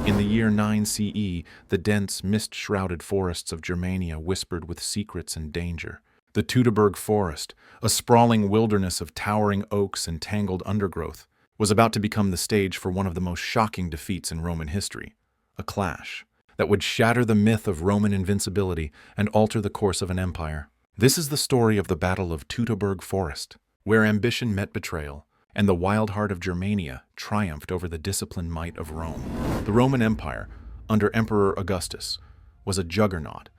In the year 9 CE, the dense, mist-shrouded forests of Germania whispered with secrets and danger. The Teutoburg forest, a sprawling wilderness of towering oaks and tangled undergrowth, was about to become the stage for one of the most shocking defeats in Roman history, a clash that would shatter the myth of Roman invincibility and alter the course of an empire. This is the story of the Battle of Teutoburg Forest, where ambition met betrayal, and the wild heart of Germania triumphed over the disciplined might of Rome. The Roman Empire, under Emperor Augustus, was a juggernaut,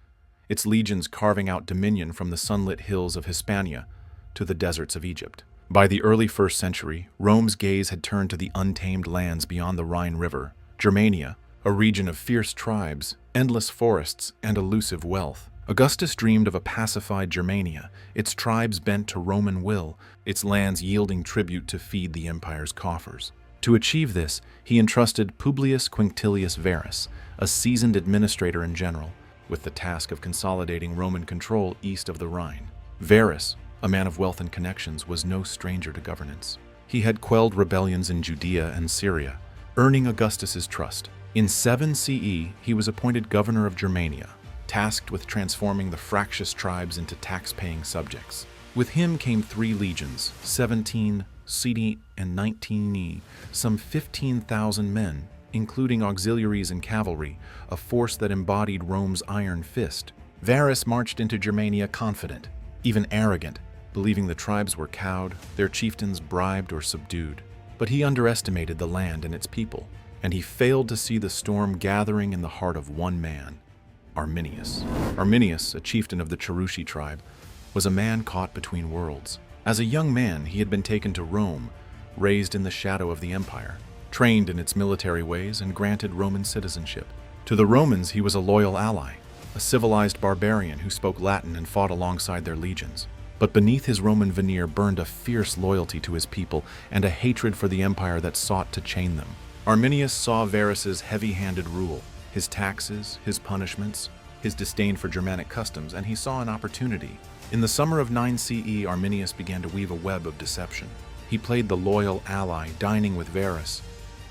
its legions carving out dominion from the sunlit hills of Hispania to the deserts of Egypt. By the early 1st century, Rome's gaze had turned to the untamed lands beyond the Rhine River, Germania, a region of fierce tribes, endless forests, and elusive wealth. Augustus dreamed of a pacified Germania, its tribes bent to Roman will, its lands yielding tribute to feed the empire's coffers. To achieve this, he entrusted Publius Quinctilius Varus, a seasoned administrator and general, with the task of consolidating Roman control east of the Rhine. Varus, a man of wealth and connections, was no stranger to governance. He had quelled rebellions in Judea and Syria, earning Augustus's trust. In 7 CE, he was appointed governor of Germania, tasked with transforming the fractious tribes into tax-paying subjects. With him came 3 legions, 17 CE and 19 E, some 15,000 men, including auxiliaries and cavalry, a force that embodied Rome's iron fist. Varus marched into Germania confident, even arrogant, believing the tribes were cowed, their chieftains bribed or subdued. But he underestimated the land and its people, and he failed to see the storm gathering in the heart of one man, Arminius. Arminius, a chieftain of the Cherushi tribe, was a man caught between worlds. As a young man, he had been taken to Rome, raised in the shadow of the empire, trained in its military ways, and granted Roman citizenship. To the Romans, he was a loyal ally, a civilized barbarian who spoke Latin and fought alongside their legions. But beneath his Roman veneer burned a fierce loyalty to his people and a hatred for the empire that sought to chain them. Arminius saw Varus's heavy-handed rule, his taxes, his punishments, his disdain for Germanic customs, and he saw an opportunity. In the summer of 9 CE, Arminius began to weave a web of deception. He played the loyal ally, dining with Varus,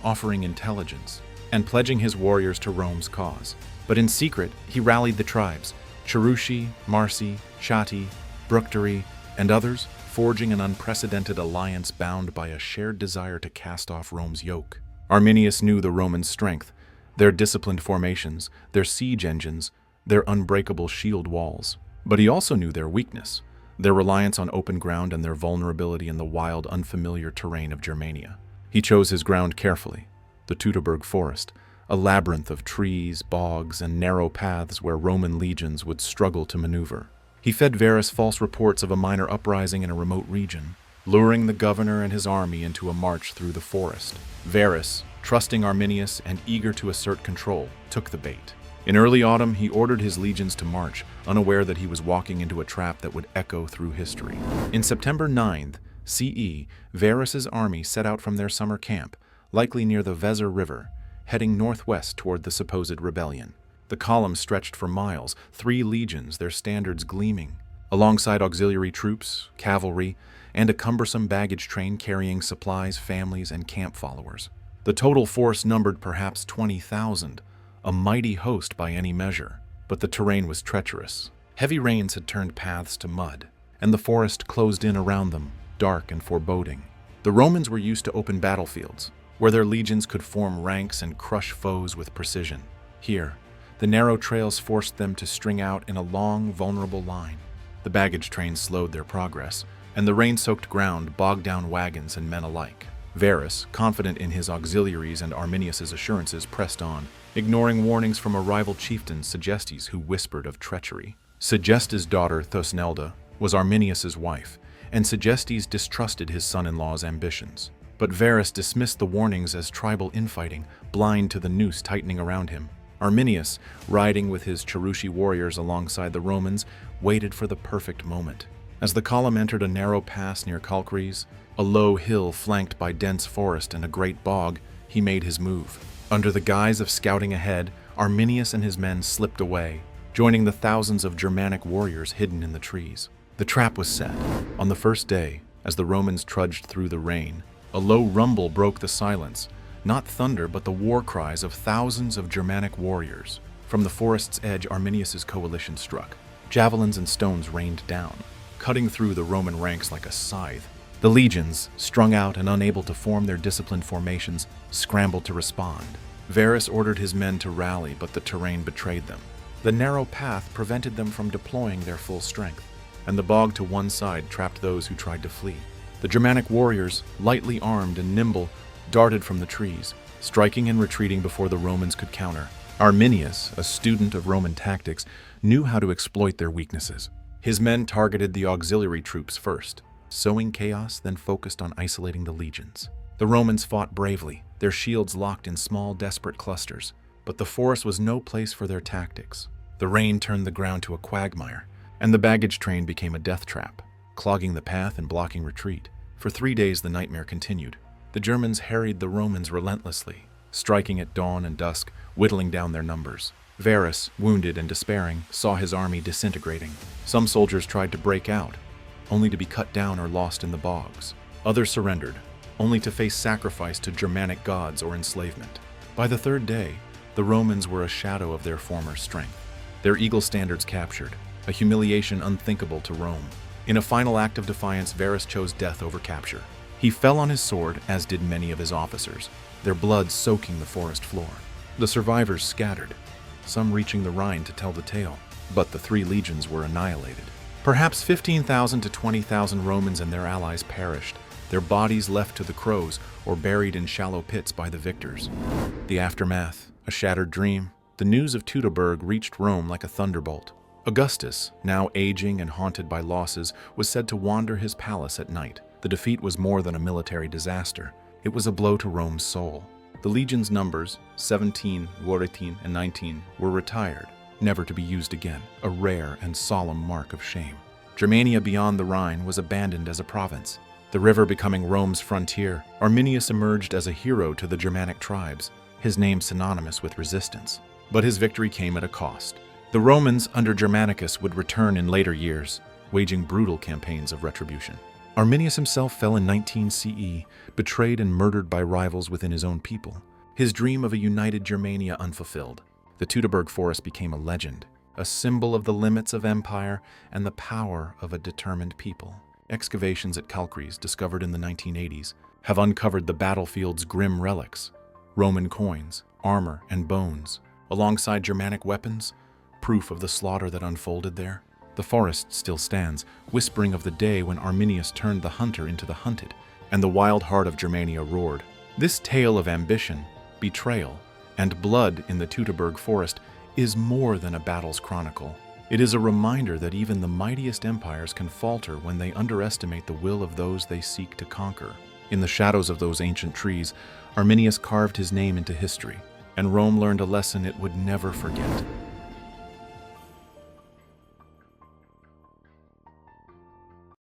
offering intelligence, and pledging his warriors to Rome's cause. But in secret, he rallied the tribes, Cherushi, Marsi, Chatti, Bructeri, and others, forging an unprecedented alliance bound by a shared desire to cast off Rome's yoke. Arminius knew the Romans' strength, their disciplined formations, their siege engines, their unbreakable shield walls. But he also knew their weakness, their reliance on open ground and their vulnerability in the wild, unfamiliar terrain of Germania. He chose his ground carefully, the Teutoburg forest, a labyrinth of trees, bogs, and narrow paths where Roman legions would struggle to maneuver. He fed Varus false reports of a minor uprising in a remote region, luring the governor and his army into a march through the forest. Varus, trusting Arminius and eager to assert control, took the bait. In early autumn, he ordered his legions to march, unaware that he was walking into a trap that would echo through history. In September 9th CE, Varus's army set out from their summer camp, likely near the Weser River, heading northwest toward the supposed rebellion. The column stretched for miles, 3 legions, their standards gleaming, alongside auxiliary troops, cavalry, and a cumbersome baggage train carrying supplies, families, and camp followers. The total force numbered perhaps 20,000, a mighty host by any measure. But the terrain was treacherous. Heavy rains had turned paths to mud, and the forest closed in around them, dark and foreboding. The Romans were used to open battlefields, where their legions could form ranks and crush foes with precision. Here, the narrow trails forced them to string out in a long, vulnerable line. The baggage trains slowed their progress, and the rain-soaked ground bogged down wagons and men alike. Varus, confident in his auxiliaries and Arminius's assurances, pressed on, ignoring warnings from a rival chieftain, Segestes, who whispered of treachery. Segestes' daughter, Thusnelda, was Arminius's wife, and Segestes distrusted his son-in-law's ambitions. But Varus dismissed the warnings as tribal infighting, blind to the noose tightening around him. Arminius, riding with his Cherushi warriors alongside the Romans, waited for the perfect moment. As the column entered a narrow pass near Calcarees, a low hill flanked by dense forest and a great bog, he made his move. Under the guise of scouting ahead, Arminius and his men slipped away, joining the thousands of Germanic warriors hidden in the trees. The trap was set. On the first day, as the Romans trudged through the rain, a low rumble broke the silence, not thunder but the war cries of thousands of Germanic warriors. From the forest's edge, Arminius's coalition struck. Javelins and stones rained down, cutting through the Roman ranks like a scythe. The legions, strung out and unable to form their disciplined formations, scrambled to respond. Varus ordered his men to rally, but the terrain betrayed them. The narrow path prevented them from deploying their full strength, and the bog to one side trapped those who tried to flee. The Germanic warriors, lightly armed and nimble, darted from the trees, striking and retreating before the Romans could counter. Arminius, a student of Roman tactics, knew how to exploit their weaknesses. His men targeted the auxiliary troops first, sowing chaos, then focused on isolating the legions. The Romans fought bravely, their shields locked in small, desperate clusters, but the forest was no place for their tactics. The rain turned the ground to a quagmire, and the baggage train became a death trap, clogging the path and blocking retreat. For 3 days the nightmare continued. The Germans harried the Romans relentlessly, striking at dawn and dusk, whittling down their numbers. Varus, wounded and despairing, saw his army disintegrating. Some soldiers tried to break out, only to be cut down or lost in the bogs. Others surrendered, only to face sacrifice to Germanic gods or enslavement. By the 3rd day, the Romans were a shadow of their former strength. Their eagle standards captured, a humiliation unthinkable to Rome. In a final act of defiance, Varus chose death over capture. He fell on his sword, as did many of his officers, their blood soaking the forest floor. The survivors scattered, some reaching the Rhine to tell the tale, but the 3 legions were annihilated. Perhaps 15,000 to 20,000 Romans and their allies perished, their bodies left to the crows or buried in shallow pits by the victors. The aftermath, a shattered dream. The news of Teutoburg reached Rome like a thunderbolt. Augustus, now aging and haunted by losses, was said to wander his palace at night. The defeat was more than a military disaster. It was a blow to Rome's soul. The legion's numbers, 17, 14, and 19, were retired, never to be used again, a rare and solemn mark of shame. Germania beyond the Rhine was abandoned as a province. The river becoming Rome's frontier, Arminius emerged as a hero to the Germanic tribes, his name synonymous with resistance. But his victory came at a cost. The Romans under Germanicus would return in later years, waging brutal campaigns of retribution. Arminius himself fell in 19 CE, betrayed and murdered by rivals within his own people. His dream of a united Germania unfulfilled. The Teutoburg forest became a legend, a symbol of the limits of empire and the power of a determined people. Excavations at Calcries, discovered in the 1980s, have uncovered the battlefield's grim relics, Roman coins, armor, and bones, alongside Germanic weapons, proof of the slaughter that unfolded there. The forest still stands, whispering of the day when Arminius turned the hunter into the hunted, and the wild heart of Germania roared. This tale of ambition, betrayal, and blood in the Teutoburg forest is more than a battle's chronicle. It is a reminder that even the mightiest empires can falter when they underestimate the will of those they seek to conquer. In the shadows of those ancient trees, Arminius carved his name into history, and Rome learned a lesson it would never forget.